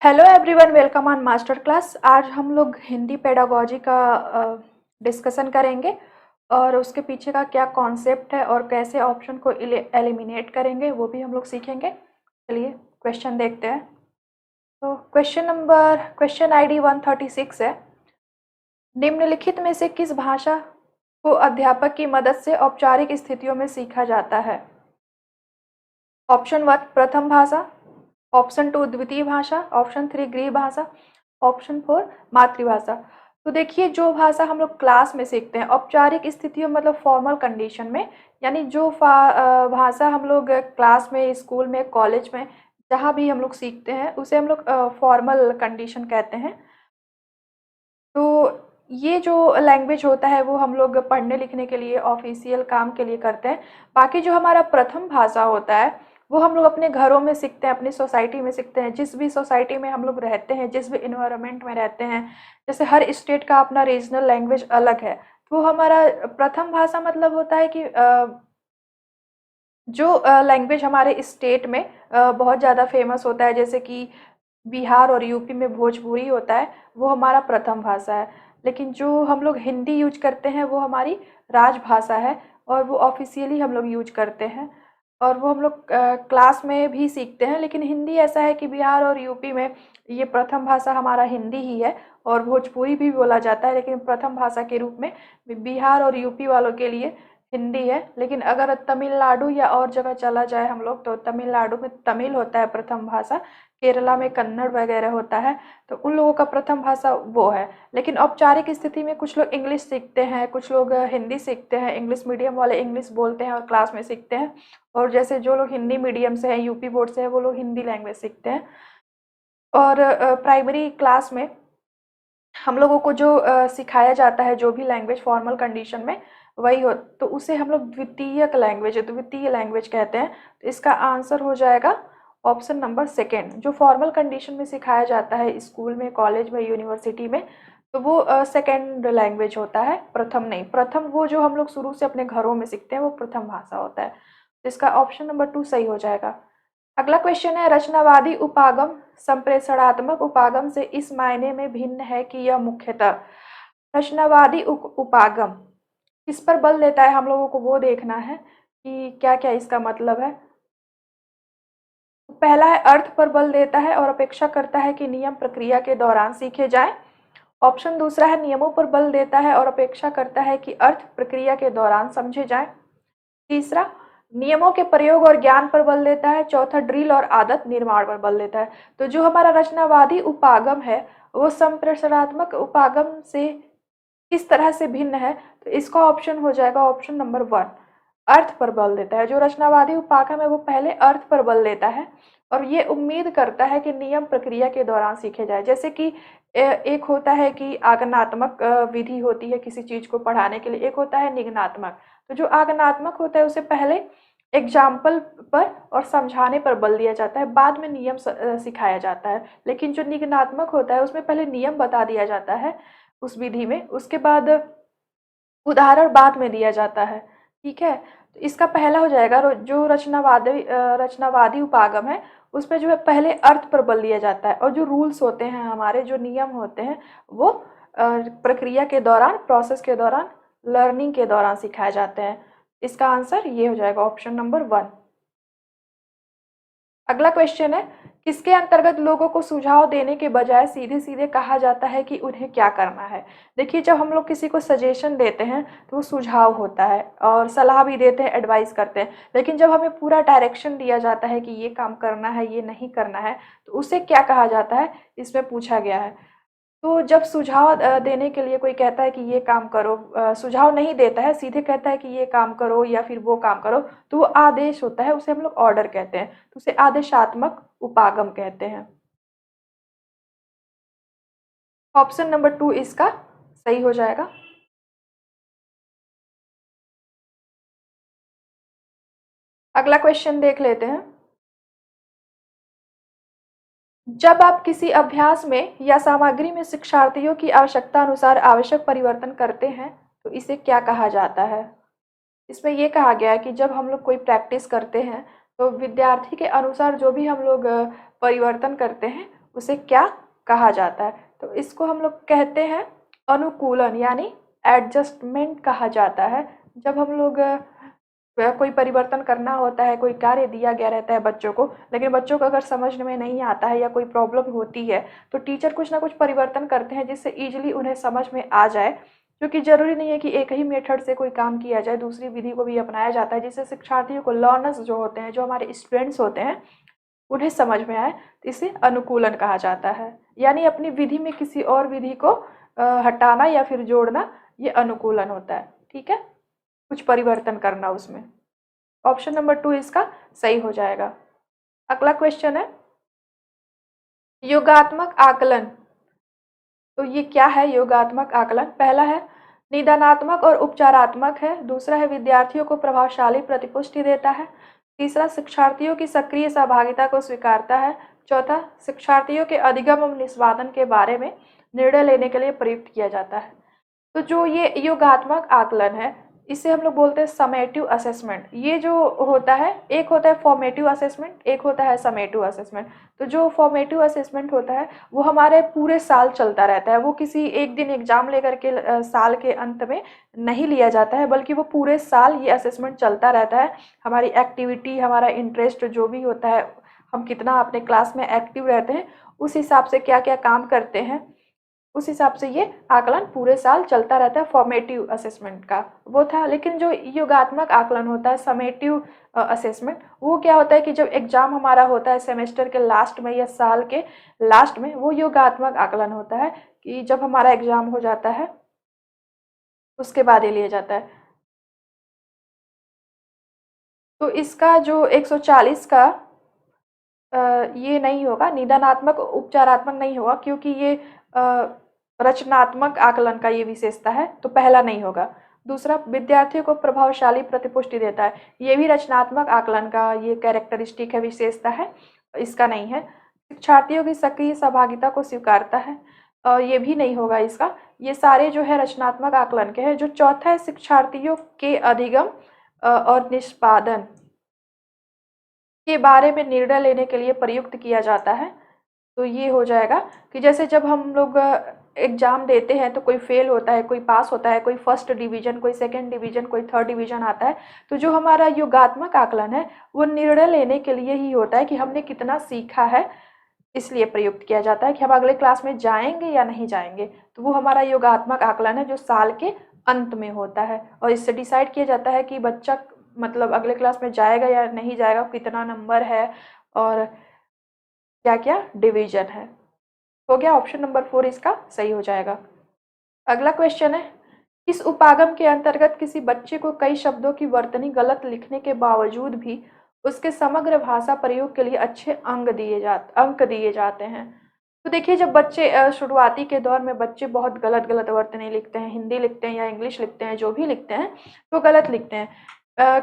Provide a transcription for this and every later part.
Hello everyone, welcome on master class. आज हम लोग हिंदी पेडागोजी का डिस्कशन करेंगे और उसके पीछे का क्या कॉन्सेप्ट है और कैसे ऑप्शन को एलिमिनेट करेंगे वो भी हम लोग सीखेंगे। चलिए क्वेश्चन देखते हैं। तो क्वेश्चन आईडी 136 है। निम्नलिखित में से किस भाषा को अध्यापक की मदद से औपचारिक स्थितियों में सीखा जाता है? ऑप्शन 1 प्रथम भाषा, ऑप्शन 2 द्वितीय भाषा, ऑप्शन 3 गृह भाषा, ऑप्शन 4 मातृभाषा। तो देखिए, जो भाषा हम लोग क्लास में सीखते हैं औपचारिक स्थितियों मतलब फॉर्मल कंडीशन में, यानी जो भाषा हम लोग क्लास में, स्कूल में, कॉलेज में जहाँ भी हम लोग सीखते हैं उसे हम लोग फॉर्मल कंडीशन कहते हैं। तो ये जो लैंग्वेज होता है वो हम लोग पढ़ने लिखने के लिए, ऑफिशियल काम के लिए करते हैं। बाकी जो हमारा प्रथम भाषा होता है वो हम लोग अपने घरों में सीखते हैं, अपनी सोसाइटी में सीखते हैं, जिस भी सोसाइटी में हम लोग रहते हैं, जिस भी इन्वायरमेंट में रहते हैं। जैसे हर स्टेट का अपना रीजनल लैंग्वेज अलग है, तो हमारा प्रथम भाषा मतलब होता है कि जो लैंग्वेज हमारे स्टेट में बहुत ज़्यादा फेमस होता है, जैसे कि बिहार और यूपी में भोजपुरी होता है, वो हमारा प्रथम भाषा है। लेकिन जो हम लोग हिंदी यूज करते हैं वो हमारी राजभाषा है और वो ऑफिशियली हम लोग यूज करते हैं और वो हम लोग क्लास में भी सीखते हैं। लेकिन हिंदी ऐसा है कि बिहार और यूपी में ये प्रथम भाषा हमारा हिंदी ही है और भोजपुरी भी बोला जाता है, लेकिन प्रथम भाषा के रूप में बिहार और यूपी वालों के लिए हिंदी है। लेकिन अगर तमिलनाडु या और जगह चला जाए हम लोग, तो तमिलनाडु में तमिल होता है प्रथम भाषा, केरला में कन्नड़ वगैरह होता है, तो उन लोगों का प्रथम भाषा वो है। लेकिन औपचारिक स्थिति में कुछ लोग इंग्लिश सीखते हैं, कुछ लोग हिंदी सीखते हैं, इंग्लिश मीडियम वाले इंग्लिश बोलते हैं और क्लास में सीखते हैं। और जैसे जो लोग हिंदी मीडियम से हैं, यूपी बोर्ड से है, वो लोग हिंदी लैंग्वेज सीखते हैं। और प्राइमरी क्लास में हम लोगों को जो सिखाया जाता है, जो भी लैंग्वेज फॉर्मल कंडीशन में वही हो, तो उसे हम लोग द्वितीय लैंग्वेज कहते हैं। तो इसका आंसर हो जाएगा ऑप्शन नंबर सेकेंड। जो फॉर्मल कंडीशन में सिखाया जाता है स्कूल में, कॉलेज में, यूनिवर्सिटी में, तो वो सेकेंड लैंग्वेज होता है, प्रथम नहीं। प्रथम वो जो हम लोग शुरू से अपने घरों में सीखते हैं वो प्रथम भाषा होता है। तो इसका ऑप्शन नंबर 2 सही हो जाएगा। अगला क्वेश्चन है, रचनावादी उपागम संप्रेषणात्मक उपागम से इस मायने में भिन्न है कि यह मुख्यतः रचनावादी उपागम किस पर बल देता है, हम लोगों को वो देखना है कि क्या क्या इसका मतलब है। पहला है अर्थ पर बल देता है और अपेक्षा करता है कि नियम प्रक्रिया के दौरान सीखे जाएं। ऑप्शन दूसरा है नियमों पर बल देता है और अपेक्षा करता है कि अर्थ प्रक्रिया के दौरान समझे जाएं। तीसरा नियमों के प्रयोग और ज्ञान पर बल देता है। चौथा ड्रिल और आदत निर्माण पर बल देता है। तो जो हमारा रचनावादी उपागम है वो संप्रेषणात्मक उपागम से किस तरह से भिन्न है, तो इसका ऑप्शन हो जाएगा ऑप्शन नंबर 1, अर्थ पर बल देता है। जो रचनावादी उपागम है वो पहले अर्थ पर बल देता है और ये उम्मीद करता है कि नियम प्रक्रिया के दौरान सीखे जाए। जैसे कि एक होता है कि आगमनात्मक विधि होती है किसी चीज को पढ़ाने के लिए, एक होता है निगनात्मक। तो जो आगमनात्मक होता है उसे पहले एग्जाम्पल पर और समझाने पर बल दिया जाता है, बाद में नियम सिखाया जाता है। लेकिन जो निगनात्मक होता है उसमें पहले नियम बता दिया जाता है उस विधि में, उसके बाद उदाहरण बाद में दिया जाता है। ठीक है, तो इसका पहला हो जाएगा। जो रचनावादी उपागम है उसमें जो है पहले अर्थ पर बल दिया जाता है और जो रूल्स होते हैं, हमारे जो नियम होते हैं, वो प्रक्रिया के दौरान, प्रोसेस के दौरान, लर्निंग के दौरान सिखाए जाते हैं। इसका आंसर ये हो जाएगा ऑप्शन नंबर 1। अगला क्वेश्चन है, किसके अंतर्गत लोगों को सुझाव देने के बजाय सीधे सीधे कहा जाता है कि उन्हें क्या करना है। देखिए, जब हम लोग किसी को सजेशन देते हैं तो वो सुझाव होता है और सलाह भी देते हैं, एडवाइस करते हैं। लेकिन जब हमें पूरा डायरेक्शन दिया जाता है कि ये काम करना है, ये नहीं करना है, तो उसे क्या कहा जाता है, इसमें पूछा गया है। तो जब सुझाव देने के लिए कोई कहता है कि ये काम करो, सुझाव नहीं देता है, सीधे कहता है कि ये काम करो या फिर वो काम करो, तो वो आदेश होता है, उसे हम लोग ऑर्डर कहते हैं। तो उसे आदेशात्मक उपागम कहते हैं। ऑप्शन नंबर 2 इसका सही हो जाएगा। अगला क्वेश्चन देख लेते हैं। जब आप किसी अभ्यास में या सामग्री में शिक्षार्थियों की आवश्यकता अनुसार आवश्यक परिवर्तन करते हैं तो इसे क्या कहा जाता है। इसमें ये कहा गया है कि जब हम लोग कोई प्रैक्टिस करते हैं तो विद्यार्थी के अनुसार जो भी हम लोग परिवर्तन करते हैं उसे क्या कहा जाता है? तो इसको हम लोग कहते हैं अनुकूलन, यानी एडजस्टमेंट कहा जाता है। जब हम लोग कोई परिवर्तन करना होता है, कोई कार्य दिया गया रहता है बच्चों को, लेकिन बच्चों को अगर समझ में नहीं आता है या कोई प्रॉब्लम होती है, तो टीचर कुछ ना कुछ परिवर्तन करते हैं जिससे ईज़िली उन्हें समझ में आ जाए। क्योंकि ज़रूरी नहीं है कि एक ही मेथड से कोई काम किया जाए, दूसरी विधि को भी अपनाया जाता है, जिससे शिक्षार्थियों को, लर्नर्स जो होते हैं, जो हमारे स्टूडेंट्स होते हैं, उन्हें समझ में आए। तो इसे अनुकूलन कहा जाता है, यानी अपनी विधि में किसी और विधि को हटाना या फिर जोड़ना, ये अनुकूलन होता है। ठीक है, कुछ परिवर्तन करना उसमें। ऑप्शन नंबर 2 इसका सही हो जाएगा। अगला क्वेश्चन है योगात्मक आकलन। तो ये क्या है योगात्मक आकलन? पहला है निदानात्मक और उपचारात्मक है। दूसरा है विद्यार्थियों को प्रभावशाली प्रतिपुष्टि देता है। तीसरा शिक्षार्थियों की सक्रिय सहभागिता को स्वीकारता है। चौथा शिक्षार्थियों के अधिगम एवं निष्पादन के बारे में निर्णय लेने के लिए प्रयुक्त किया जाता है। तो जो ये योगात्मक आकलन है, इसे हम लोग बोलते हैं समेटिव असेसमेंट। ये जो होता है, एक होता है फॉर्मेटिव असेसमेंट, एक होता है समेटिव असेसमेंट। तो जो फॉर्मेटिव असेसमेंट होता है वो हमारे पूरे साल चलता रहता है। वो किसी एक दिन एग्जाम लेकर के साल के अंत में नहीं लिया जाता है, बल्कि वो पूरे साल ये असेसमेंट चलता रहता है। हमारी एक्टिविटी, हमारा इंटरेस्ट जो भी होता है, हम कितना अपने क्लास में एक्टिव रहते हैं, उस हिसाब से क्या क्या काम करते हैं, उस हिसाब से ये आकलन पूरे साल चलता रहता है। फॉर्मेटिव असेसमेंट का वो था। लेकिन जो योगात्मक आकलन होता है, समेटिव असेसमेंट, वो क्या होता है कि जब एग्जाम हमारा होता है सेमेस्टर के लास्ट में या साल के लास्ट में, वो योगात्मक आकलन होता है कि जब हमारा एग्जाम हो जाता है उसके बाद ये लिया जाता है। तो इसका जो 140 का ये नहीं होगा, निदानात्मक उपचारात्मक नहीं होगा, क्योंकि ये रचनात्मक आकलन का ये विशेषता है, तो पहला नहीं होगा। दूसरा विद्यार्थियों को प्रभावशाली प्रतिपुष्टि देता है, ये भी रचनात्मक आकलन का ये कैरेक्टरिस्टिक है, विशेषता है, इसका नहीं है। शिक्षार्थियों की सक्रिय सहभागिता को स्वीकारता है, ये भी नहीं होगा इसका। ये सारे जो है रचनात्मक आकलन के हैं। जो चौथा है शिक्षार्थियों के अधिगम और निष्पादन के बारे में निर्णय लेने के लिए प्रयुक्त किया जाता है। तो ये हो जाएगा कि जैसे जब हम लोग एग्जाम देते हैं तो कोई फेल होता है, कोई पास होता है, कोई फर्स्ट डिवीजन, कोई सेकंड डिवीजन, कोई थर्ड डिवीजन आता है। तो जो हमारा योगात्मक आकलन है वो निर्णय लेने के लिए ही होता है कि हमने कितना सीखा है, इसलिए प्रयुक्त किया जाता है कि हम अगले क्लास में जाएंगे या नहीं जाएंगे। तो वो हमारा योगात्मक आकलन है जो साल के अंत में होता है, और इससे डिसाइड किया जाता है कि बच्चा मतलब अगले क्लास में जाएगा या नहीं जाएगा, कितना नंबर है और क्या क्या डिवीजन है। हो गया, ऑप्शन नंबर 4 इसका सही हो जाएगा। अगला क्वेश्चन है इस उपागम के अंतर्गत किसी बच्चे को कई शब्दों की वर्तनी गलत लिखने के बावजूद भी उसके समग्र भाषा प्रयोग के लिए अच्छे अंक दिए जाते हैं। तो देखिए, जब बच्चे शुरुआती के दौर में बच्चे बहुत गलत गलत वर्तनी लिखते हैं, हिंदी लिखते हैं या इंग्लिश लिखते हैं, जो भी लिखते हैं तो गलत लिखते हैं।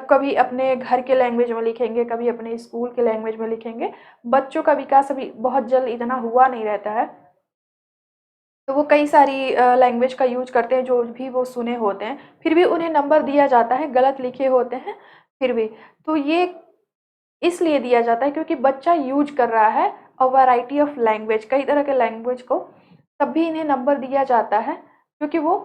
कभी अपने घर के लैंग्वेज में लिखेंगे, कभी अपने स्कूल के लैंग्वेज में लिखेंगे। बच्चों का विकास अभी बहुत जल्द इतना हुआ नहीं रहता है, तो वो कई सारी लैंग्वेज का यूज करते हैं जो भी वो सुने होते हैं, फिर भी उन्हें नंबर दिया जाता है, गलत लिखे होते हैं फिर भी। तो ये इसलिए दिया जाता है क्योंकि बच्चा यूज कर रहा है अ वैरायटी ऑफ लैंग्वेज, कई तरह के लैंग्वेज को, तब भी इन्हें नंबर दिया जाता है क्योंकि वो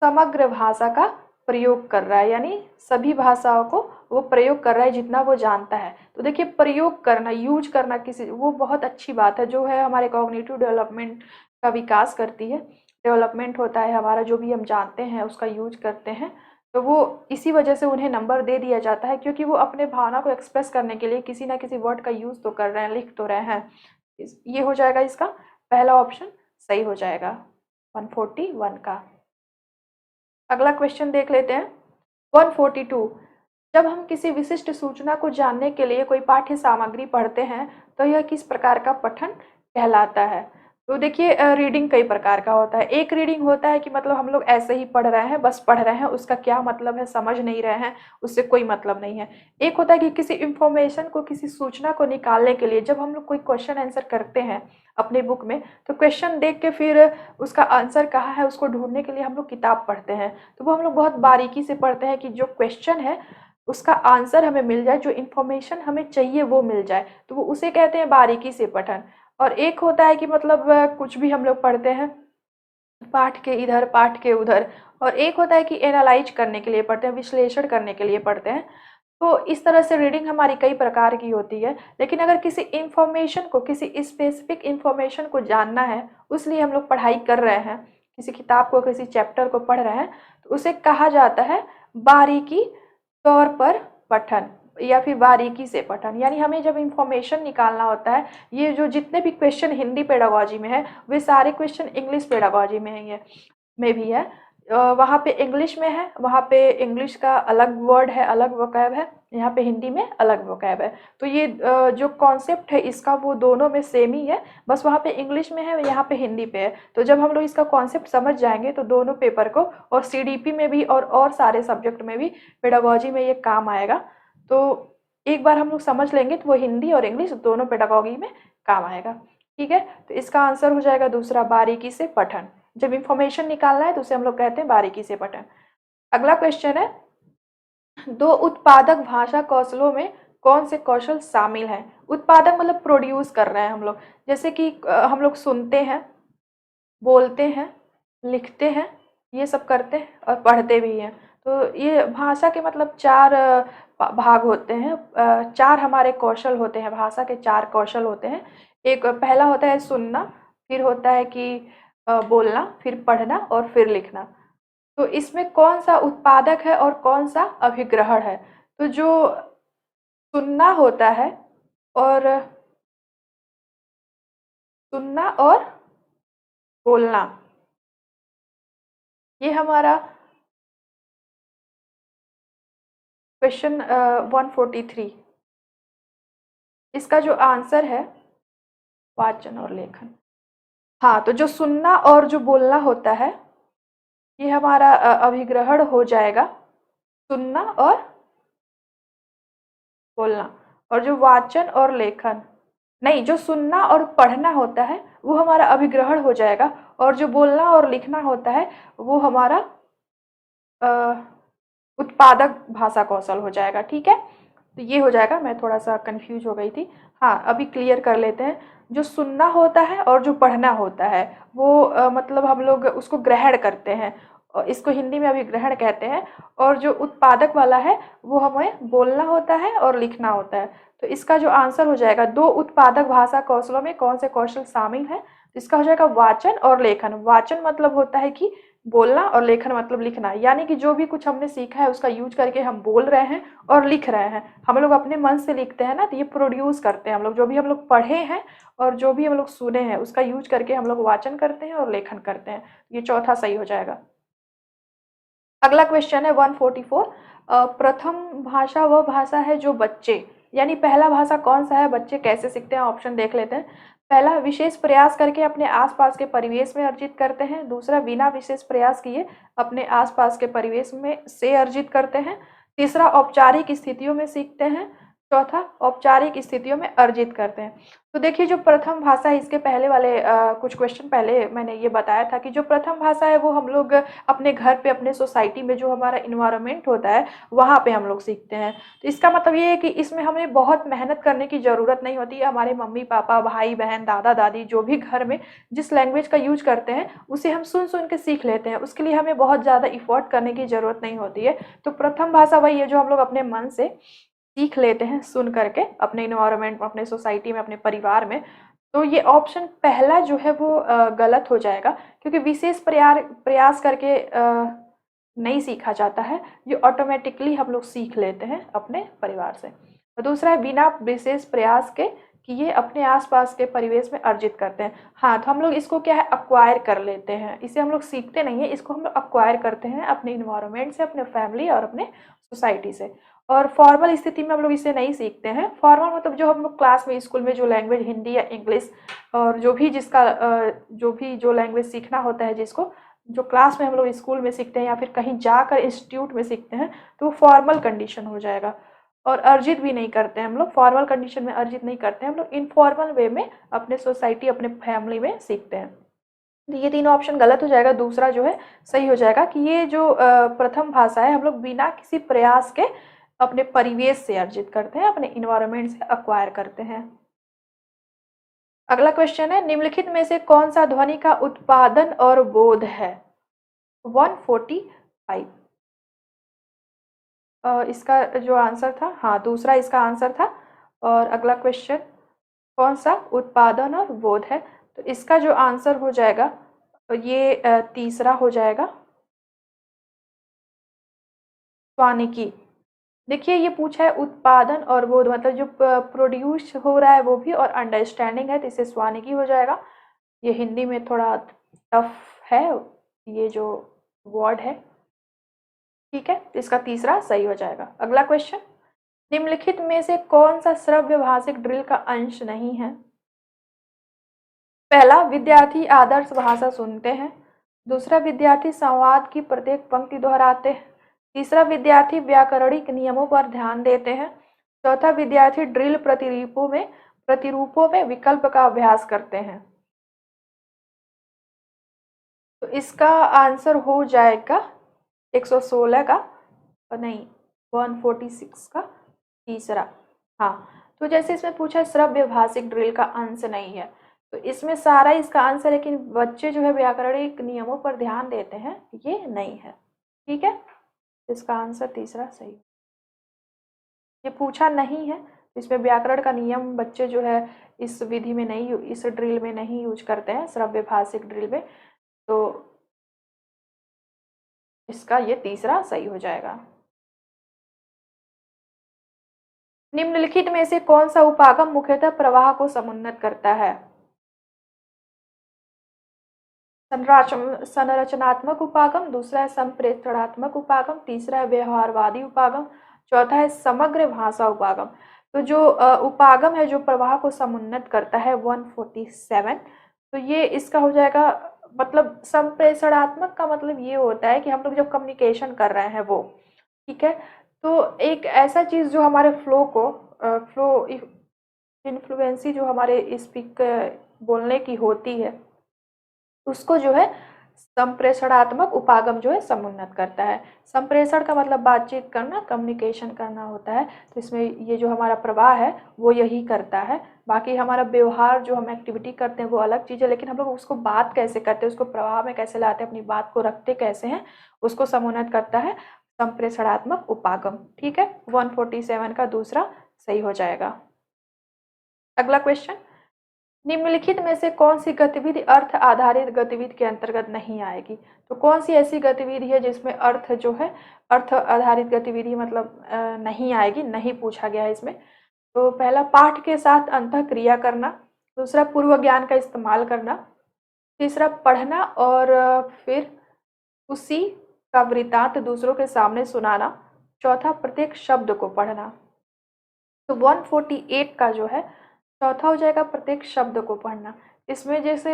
समग्र भाषा का प्रयोग कर रहा है, यानी सभी भाषाओं को वो प्रयोग कर रहा है जितना वो जानता है। तो देखिए, प्रयोग करना, यूज करना किसी, वो बहुत अच्छी बात है, जो है हमारे कॉग्निटिव डेवलपमेंट का विकास करती है। डेवलपमेंट होता है हमारा, जो भी हम जानते हैं उसका यूज करते हैं, तो वो इसी वजह से उन्हें नंबर दे दिया जाता है क्योंकि वो अपने भावना को एक्सप्रेस करने के लिए किसी ना किसी वर्ड का यूज तो कर रहे हैं, लिख तो रहे हैं। ये हो जाएगा, इसका पहला ऑप्शन सही हो जाएगा 141 का। अगला क्वेश्चन देख लेते हैं 142। जब हम किसी विशिष्ट सूचना को जानने के लिए कोई पाठ्य सामग्री पढ़ते हैं तो यह किस प्रकार का पठन कहलाता है? तो देखिए, रीडिंग कई प्रकार का होता है। एक रीडिंग होता है कि मतलब हम लोग ऐसे ही पढ़ रहे हैं, बस पढ़ रहे हैं, उसका क्या मतलब है समझ नहीं रहे हैं, उससे कोई मतलब नहीं है। एक होता है कि किसी इंफॉर्मेशन को, किसी सूचना को निकालने के लिए जब हम लोग कोई क्वेश्चन आंसर करते हैं अपने बुक में, तो क्वेश्चन देख के फिर उसका आंसर कहाँ है उसको ढूंढने के लिए हम लोग किताब पढ़ते हैं। तो वो हम लोग बहुत बारीकी से पढ़ते हैं कि जो क्वेश्चन है उसका आंसर हमें मिल जाए, जो इन्फॉर्मेशन हमें चाहिए वो मिल जाए, तो वो उसे कहते हैं बारीकी से पठन। और एक होता है कि मतलब कुछ भी हम लोग पढ़ते हैं, पाठ के इधर पाठ के उधर, और एक होता है कि एनालाइज करने के लिए पढ़ते हैं, विश्लेषण करने के लिए पढ़ते हैं। तो इस तरह से रीडिंग हमारी कई प्रकार की होती है। लेकिन अगर किसी इंफॉर्मेशन को, किसी स्पेसिफिक इंफॉर्मेशन को जानना है, उसलिए हम लोग पढ़ाई कर रहे हैं, किसी किताब को, किसी चैप्टर को पढ़ रहे हैं, तो उसे कहा जाता है बारीकी तौर पर पठन या फिर बारीकी से पठन। यानी हमें जब इंफॉर्मेशन निकालना होता है, ये जो जितने भी क्वेश्चन हिंदी पेडागोजी में है, वे सारे क्वेश्चन इंग्लिश पेडागोजी में है, में भी है। वहाँ पे इंग्लिश में है, वहाँ पे इंग्लिश का अलग वर्ड है, अलग वोकैब है, यहाँ पे हिंदी में अलग वोकैब है। तो ये जो कॉन्सेप्ट है इसका, वो दोनों में सेम ही है, बस वहाँ पे इंग्लिश में है, यहाँ पे हिंदी पे है। तो जब हम लोग इसका कॉन्सेप्ट समझ जाएंगे तो दोनों पेपर को, और सीडीपी में भी और सारे सब्जेक्ट में भी, पेडागोजी में ये काम आएगा। तो एक बार हम लोग समझ लेंगे तो वो हिंदी और इंग्लिश दोनों पेडागोजी में काम आएगा। ठीक है, तो इसका आंसर हो जाएगा दूसरा, बारीकी से पठन। जब इंफॉर्मेशन निकालना है तो उसे हम लोग कहते हैं बारीकी से पठन। अगला क्वेश्चन है, दो उत्पादक भाषा कौशलों में कौन से कौशल शामिल हैं? उत्पादक मतलब प्रोड्यूस कर रहे हैं हम लोग, जैसे कि हम लोग सुनते हैं, बोलते हैं, लिखते हैं, ये सब करते हैं और पढ़ते भी हैं। तो ये भाषा के मतलब चार भाग होते हैं, चार हमारे कौशल होते हैं, भाषा के चार कौशल होते हैं। एक पहला होता है सुनना, फिर होता है कि बोलना, फिर पढ़ना और फिर लिखना। तो इसमें कौन सा उत्पादक है और कौन सा अभिग्रहण है? तो जो सुनना होता है, और सुनना और बोलना, ये हमारा क्वेश्चन 143, इसका जो आंसर है वाचन और लेखन। हाँ, तो जो सुनना और जो बोलना होता है, ये हमारा अभिग्रहण हो जाएगा, सुनना और बोलना। और जो वाचन और लेखन, नहीं, जो सुनना और पढ़ना होता है वो हमारा अभिग्रहण हो जाएगा, और जो बोलना और लिखना होता है वो हमारा अ, उत्पादक भाषा कौशल हो जाएगा। ठीक है, तो ये हो जाएगा। मैं थोड़ा सा कंफ्यूज हो गई थी। हाँ, अभी क्लियर कर लेते हैं। जो सुनना होता है और जो पढ़ना होता है, वो मतलब हम लोग उसको ग्रहण करते हैं, और इसको हिंदी में अभिग्रहण कहते हैं। और जो उत्पादक वाला है वो हमें बोलना होता है और लिखना होता है। तो इसका जो आंसर हो जाएगा, दो उत्पादक भाषा कौशलों में कौन से कौशल शामिल है, तो इसका हो जाएगा वाचन और लेखन। वाचन मतलब होता है कि बोलना, और लेखन मतलब लिखना, यानी कि जो भी कुछ हमने सीखा है उसका यूज करके हम बोल रहे हैं और लिख रहे हैं। हम लोग अपने मन से लिखते हैं ना, तो ये प्रोड्यूस करते हैं हम लोग, जो भी हम लोग पढ़े हैं और जो भी हम लोग सुने हैं उसका यूज करके हम लोग वाचन करते हैं और लेखन करते हैं। ये चौथा सही हो जाएगा। अगला क्वेश्चन है 144, प्रथम भाषा वह भाषा है जो बच्चे, यानी पहला भाषा कौन सा है, बच्चे कैसे सीखते हैं? ऑप्शन देख लेते हैं। पहला, विशेष प्रयास करके अपने आसपास के परिवेश में अर्जित करते हैं। दूसरा, बिना विशेष प्रयास किए अपने आसपास के परिवेश में से अर्जित करते हैं। तीसरा, औपचारिक स्थितियों में सीखते हैं। चौथा, औपचारिक स्थितियों में अर्जित करते हैं। तो देखिए, जो प्रथम भाषा है, इसके पहले वाले कुछ क्वेश्चन पहले मैंने ये बताया था कि जो प्रथम भाषा है वो हम लोग अपने घर पे, अपने सोसाइटी में जो हमारा इन्वायरमेंट होता है वहाँ पे हम लोग सीखते हैं। तो इसका मतलब ये है कि इसमें हमें बहुत मेहनत करने की ज़रूरत नहीं होती है। हमारे मम्मी पापा, भाई बहन, दादा दादी जो भी घर में जिस लैंग्वेज का यूज करते हैं उसे हम सुन सुन के सीख लेते हैं। उसके लिए हमें बहुत ज़्यादा इफोर्ट करने की ज़रूरत नहीं होती है। तो प्रथम भाषा वही है जो हम लोग अपने मन से सीख लेते हैं, सुन करके, अपने इन्वायरमेंट में, अपने सोसाइटी में, अपने परिवार में। तो ये ऑप्शन पहला जो है वो गलत हो जाएगा, क्योंकि विशेष प्रयास करके नहीं सीखा जाता है, ये ऑटोमेटिकली हम लोग सीख लेते हैं अपने परिवार से। और दूसरा है, बिना विशेष प्रयास के किए अपने आसपास के परिवेश में अर्जित करते हैं। हाँ, तो हम लोग इसको क्या है, अक्वायर कर लेते हैं, इसे हम लोग सीखते नहीं है, इसको हम लोग अक्वायर करते हैं अपने इन्वायरमेंट से, अपने फैमिली और अपने सोसाइटी से। और फॉर्मल स्थिति में हम लोग इसे नहीं सीखते हैं। फॉर्मल मतलब जो हम लोग क्लास में, स्कूल में जो लैंग्वेज, हिंदी या इंग्लिश, और जो भी जिसका जो लैंग्वेज सीखना होता है, जिसको जो क्लास में हम लोग स्कूल में सीखते हैं या फिर कहीं जाकर इंस्टीट्यूट में सीखते हैं, तो वो फॉर्मल कंडीशन हो जाएगा। और अर्जित भी नहीं करते हैं हम लोग, फॉर्मल कंडीशन में अर्जित नहीं करते हैं हम लोग, इनफॉर्मल वे में अपने सोसाइटी, अपने फैमिली में सीखते हैं। तो ये तीनों ऑप्शन गलत हो जाएगा। दूसरा जो है सही हो जाएगा कि ये जो प्रथम भाषा है, हम लोग बिना किसी प्रयास के अपने परिवेश से अर्जित करते हैं, अपने इन्वायरमेंट से अक्वायर करते हैं। अगला क्वेश्चन है, निम्नलिखित में से कौन सा ध्वनि का उत्पादन और बोध है? 145। इसका जो आंसर था, हाँ दूसरा इसका आंसर था। और अगला क्वेश्चन, कौन सा उत्पादन और बोध है? तो इसका जो आंसर हो जाएगा ये तीसरा हो जाएगा, स्वानिकी। देखिए ये पूछा है उत्पादन और बोध, मतलब जो प्रोड्यूस हो रहा है वो भी, और अंडरस्टैंडिंग है, तो इसे स्वानिकी हो जाएगा। ये हिंदी में थोड़ा टफ है ये जो वर्ड है, ठीक है, इसका तीसरा सही हो जाएगा। अगला क्वेश्चन, निम्नलिखित में से कौन सा श्रव्य भाषिक ड्रिल का अंश नहीं है? पहला, विद्यार्थी आदर्श भाषा सुनते हैं। दूसरा, विद्यार्थी संवाद की प्रत्येक पंक्ति दोहराते हैं। तीसरा, विद्यार्थी व्याकरणिक नियमों पर ध्यान देते हैं। चौथा, विद्यार्थी ड्रिल प्रतिरूपों में विकल्प का अभ्यास करते हैं। तो इसका आंसर हो जाएगा 116 का, और नहीं 146 का तीसरा। हाँ, तो जैसे इसमें पूछा श्रव्य भाषिक ड्रिल का अंश नहीं है, तो इसमें सारा इसका आंसर, लेकिन बच्चे जो है व्याकरणिक नियमों पर ध्यान देते हैं, ये नहीं है, ठीक है, इसका आंसर तीसरा सही। ये पूछा नहीं है, इसमें व्याकरण का नियम बच्चे जो है इस विधि में नहीं, इस ड्रिल में नहीं यूज करते हैं, श्रव्य भाषिक ड्रिल में, तो इसका ये तीसरा सही हो जाएगा। निम्नलिखित में से कौन सा उपागम मुख्यतः प्रवाह को समुन्नत करता है? संरचनात्मक उपागम, दूसरा है संप्रेषणात्मक उपागम, तीसरा है व्यवहारवादी उपागम, चौथा है समग्र भाषा उपागम। तो जो उपागम है जो प्रवाह को समुन्नत करता है 147, तो ये इसका हो जाएगा, मतलब संप्रेषणात्मक का मतलब ये होता है कि हम लोग जब कम्युनिकेशन कर रहे हैं वो, ठीक है, तो एक ऐसा चीज़ जो हमारे फ्लो इन्फ्लुएंसी जो हमारे स्पीक बोलने की होती है, उसको जो है संप्रेषणात्मक उपागम जो है समुन्नत करता है। संप्रेषण का मतलब बातचीत करना, कम्युनिकेशन करना होता है, तो इसमें ये जो हमारा प्रवाह है वो यही करता है। बाकी हमारा व्यवहार जो हम एक्टिविटी करते हैं वो अलग चीज़ है, लेकिन हम लोग उसको बात कैसे करते हैं, उसको प्रवाह में कैसे लाते हैं, अपनी बात को रखते कैसे हैं, उसको समुन्नत करता है संप्रेषणात्मक उपागम, ठीक है। 147 का दूसरा सही हो जाएगा। अगला क्वेश्चन, निम्नलिखित में से कौन सी गतिविधि अर्थ आधारित गतिविधि के अंतर्गत नहीं आएगी? तो कौन सी ऐसी गतिविधि है जिसमें अर्थ जो है, अर्थ आधारित गतिविधि मतलब नहीं आएगी, नहीं पूछा गया है इसमें। तो पहला, पाठ के साथ अंतःक्रिया करना। दूसरा, पूर्व ज्ञान का इस्तेमाल करना। तीसरा, पढ़ना और फिर उसी का वृत्तांत दूसरों के सामने सुनाना। चौथा, प्रत्येक शब्द को पढ़ना। तो 148 का जो है चौथा हो जाएगा प्रत्येक शब्द को पढ़ना। इसमें जैसे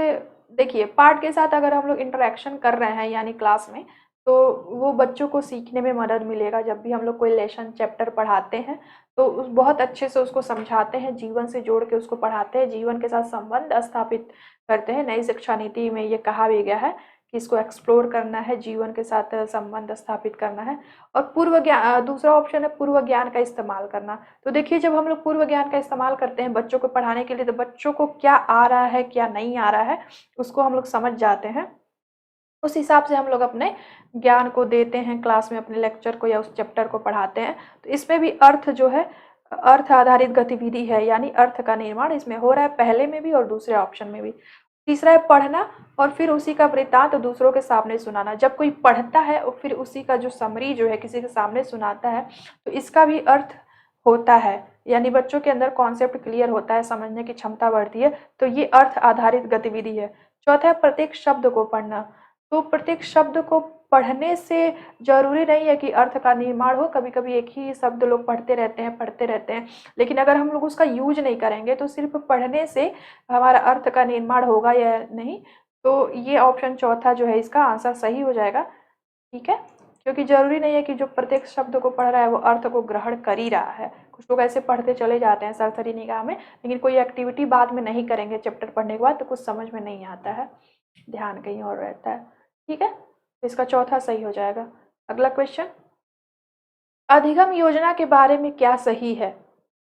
देखिए, पाठ के साथ अगर हम लोग इंटरेक्शन कर रहे हैं यानी क्लास में, तो वो बच्चों को सीखने में मदद मिलेगा। जब भी हम लोग कोई लेसन चैप्टर पढ़ाते हैं तो बहुत अच्छे से उसको समझाते हैं, जीवन से जोड़ के उसको पढ़ाते हैं, जीवन के साथ संबंध स्थापित करते हैं। नई शिक्षा नीति में ये कहा भी गया है कि इसको एक्सप्लोर करना है, जीवन के साथ संबंध स्थापित करना है। और पूर्व ज्ञान, दूसरा ऑप्शन है पूर्व ज्ञान का इस्तेमाल करना। तो देखिए, जब हम लोग पूर्व ज्ञान का इस्तेमाल करते हैं बच्चों को पढ़ाने के लिए, तो बच्चों को क्या आ रहा है क्या नहीं आ रहा है उसको हम लोग समझ जाते हैं, उस हिसाब से हम लोग अपने ज्ञान को देते हैं क्लास में, अपने लेक्चर को या उस चैप्टर को पढ़ाते हैं। तो इसमें भी अर्थ जो है, अर्थ आधारित गतिविधि है, यानी अर्थ का निर्माण इसमें हो रहा है, पहले में भी और दूसरे ऑप्शन में भी। तीसरा है पढ़ना और फिर उसी का वृत्तांत दूसरों के सामने सुनाना। जब कोई पढ़ता है और फिर उसी का जो समरी जो है किसी के सामने सुनाता है, तो इसका भी अर्थ होता है, यानी बच्चों के अंदर कॉन्सेप्ट क्लियर होता है, समझने की क्षमता बढ़ती है। तो ये अर्थ आधारित गतिविधि है। चौथा है प्रत्येक शब्द को पढ़ना। तो प्रत्येक शब्द को पढ़ने से जरूरी नहीं है कि अर्थ का निर्माण हो, कभी कभी एक ही शब्द लोग पढ़ते रहते हैं, लेकिन अगर हम लोग उसका यूज नहीं करेंगे तो सिर्फ पढ़ने से हमारा अर्थ का निर्माण होगा या नहीं। तो ये ऑप्शन चौथा जो है इसका आंसर सही हो जाएगा, ठीक है, क्योंकि जरूरी नहीं है कि जो प्रत्येक शब्द को पढ़ रहा है वो अर्थ को ग्रहण कर ही रहा है। कुछ लोग ऐसे पढ़ते चले जाते हैं सरसरी निगाह में, लेकिन कोई एक्टिविटी बाद में नहीं करेंगे चैप्टर पढ़ने के बाद, तो कुछ समझ में नहीं आता है, ध्यान कहीं और रहता है, ठीक है, इसका चौथा सही हो जाएगा। अगला क्वेश्चन, अधिगम योजना के बारे में क्या सही है?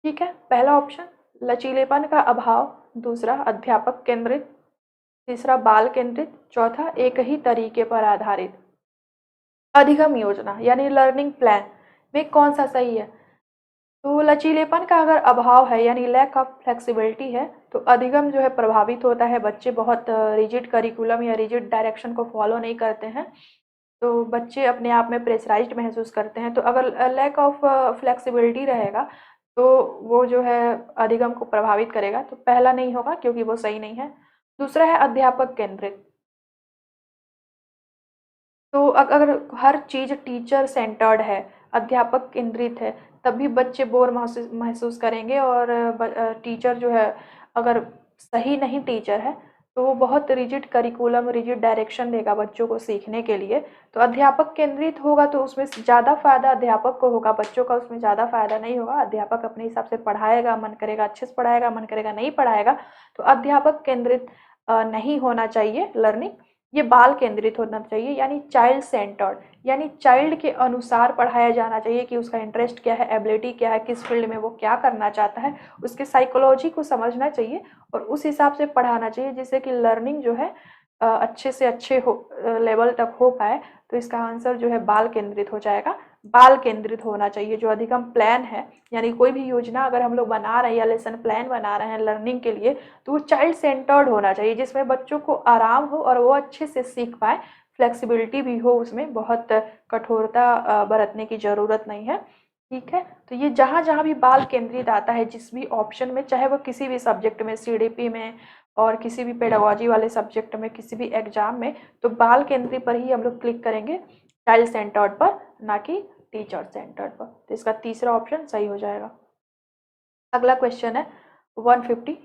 ठीक है, पहला ऑप्शन लचीलेपन का अभाव, दूसरा अध्यापक केंद्रित, तीसरा बाल केंद्रित, चौथा एक ही तरीके पर आधारित। अधिगम योजना यानी लर्निंग प्लान में कौन सा सही है? तो लचीलेपन का अगर अभाव है यानी लैक ऑफ फ्लेक्सिबिलिटी है तो अधिगम जो है प्रभावित होता है, बच्चे बहुत रिजिड करिकुलम या रिजिड डायरेक्शन को फॉलो नहीं करते हैं, तो बच्चे अपने आप में प्रेशराइज्ड महसूस करते हैं। तो अगर लैक ऑफ फ्लेक्सिबिलिटी रहेगा तो वो जो है अधिगम को प्रभावित करेगा, तो पहला नहीं होगा क्योंकि वो सही नहीं है। दूसरा है अध्यापक केंद्रित। तो अगर हर चीज़ टीचर सेंटर्ड है, अध्यापक केंद्रित है, तभी बच्चे बोर महसूस करेंगे और टीचर जो है अगर सही नहीं टीचर है तो वो बहुत रिजिड करिकुलम, रिजिड डायरेक्शन देगा बच्चों को सीखने के लिए। तो अध्यापक केंद्रित होगा तो उसमें ज़्यादा फायदा अध्यापक को होगा, बच्चों का उसमें ज़्यादा फायदा नहीं होगा। अध्यापक अपने हिसाब से पढ़ाएगा, मन करेगा अच्छे से पढ़ाएगा, मन करेगा नहीं पढ़ाएगा। तो अध्यापक केंद्रित नहीं होना चाहिए लर्निंग, ये बाल केंद्रित होना चाहिए यानी चाइल्ड सेंटर्ड, यानी चाइल्ड के अनुसार पढ़ाया जाना चाहिए कि उसका इंटरेस्ट क्या है, एबिलिटी क्या है, किस फील्ड में वो क्या करना चाहता है, उसके साइकोलॉजी को समझना चाहिए और उस हिसाब से पढ़ाना चाहिए जिससे कि लर्निंग जो है अच्छे से अच्छे लेवल तक हो पाए। तो इसका आंसर जो है बाल केंद्रित हो जाएगा। बाल केंद्रित होना चाहिए जो अधिगम प्लान है, यानी कोई भी योजना अगर हम लोग बना रहे हैं या लेसन प्लान बना रहे हैं लर्निंग के लिए तो वो चाइल्ड सेंटर्ड होना चाहिए, जिसमें बच्चों को आराम हो और वो अच्छे से सीख पाए, फ्लेक्सिबिलिटी भी हो, उसमें बहुत कठोरता बरतने की ज़रूरत नहीं है। ठीक है, तो ये जहाँ जहाँ भी बाल केंद्रित आता है जिस भी ऑप्शन में, चाहे वो किसी भी सब्जेक्ट में, सीडीपी में और किसी भी पेडागोजी वाले सब्जेक्ट में, किसी भी एग्जाम में, तो बाल केंद्रित पर ही हम लोग क्लिक करेंगे, चाइल्ड सेंटर्ड पर, ना कि टीचर सेंटर्ड पर। तो इसका तीसरा ऑप्शन सही हो जाएगा। अगला क्वेश्चन है 150।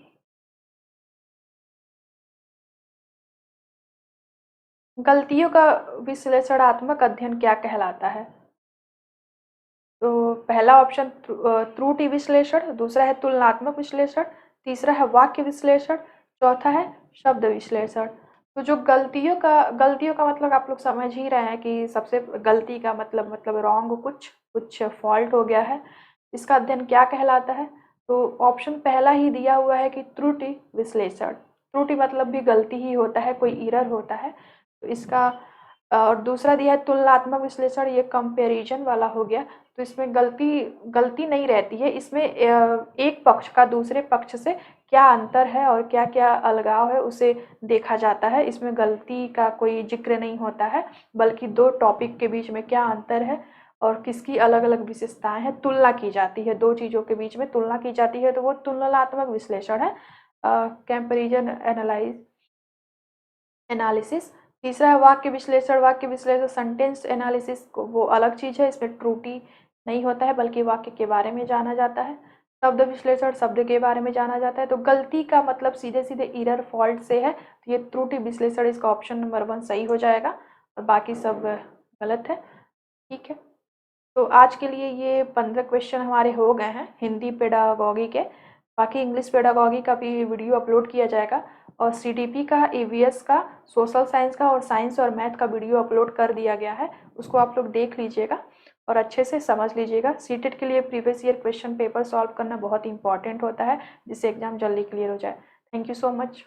गलतियों का विश्लेषणात्मक अध्ययन क्या कहलाता है? तो पहला ऑप्शन त्रुटि विश्लेषण, दूसरा है तुलनात्मक विश्लेषण, तीसरा है वाक्य विश्लेषण, चौथा है शब्द विश्लेषण। तो जो गलतियों का मतलब आप लोग समझ ही रहे हैं कि सबसे गलती का मतलब रॉन्ग, कुछ फॉल्ट हो गया है। इसका अध्ययन क्या कहलाता है? तो ऑप्शन पहला ही दिया हुआ है कि त्रुटि विश्लेषण। त्रुटि मतलब भी गलती ही होता है, कोई एरर होता है। तो इसका और दूसरा दिया है तुलनात्मक विश्लेषण, ये कंपैरिजन वाला हो गया। तो इसमें गलती नहीं रहती है, इसमें एक पक्ष का दूसरे पक्ष से क्या अंतर है और क्या क्या अलगाव है उसे देखा जाता है। इसमें गलती का कोई जिक्र नहीं होता है, बल्कि दो टॉपिक के बीच में क्या अंतर है और किसकी अलग अलग विशेषताएं हैं, तुलना की जाती है, दो चीज़ों के बीच में तुलना की जाती है, तो वो तुलनात्मक विश्लेषण है, कंपेरिजन एनालिसिस। तीसरा है वाक्य विश्लेषण। वाक्य विश्लेषण सेंटेंस एनालिसिस को वो अलग चीज़ है, इसमें त्रुटि नहीं होता है बल्कि वाक्य के बारे में जाना जाता है। शब्द विश्लेषण शब्द के बारे में जाना जाता है। तो गलती का मतलब सीधे सीधे एरर फॉल्ट से है, तो ये त्रुटि विश्लेषण, इसका ऑप्शन नंबर 1 सही हो जाएगा और बाकी सब गलत है। ठीक है, तो आज के लिए ये 15 क्वेश्चन हमारे हो गए हैं हिंदी पेडागॉगी के। बाकी इंग्लिश पेडागॉगी का भी वीडियो अपलोड किया जाएगा और सीडीपी का, ईवीएस का, सोशल साइंस का और साइंस और मैथ का वीडियो अपलोड कर दिया गया है, उसको आप लोग देख लीजिएगा और अच्छे से समझ लीजिएगा। सीटेट के लिए previous year question paper solve करना बहुत इंपॉर्टेंट होता है जिससे एग्जाम जल्दी क्लियर हो जाए। Thank you so much.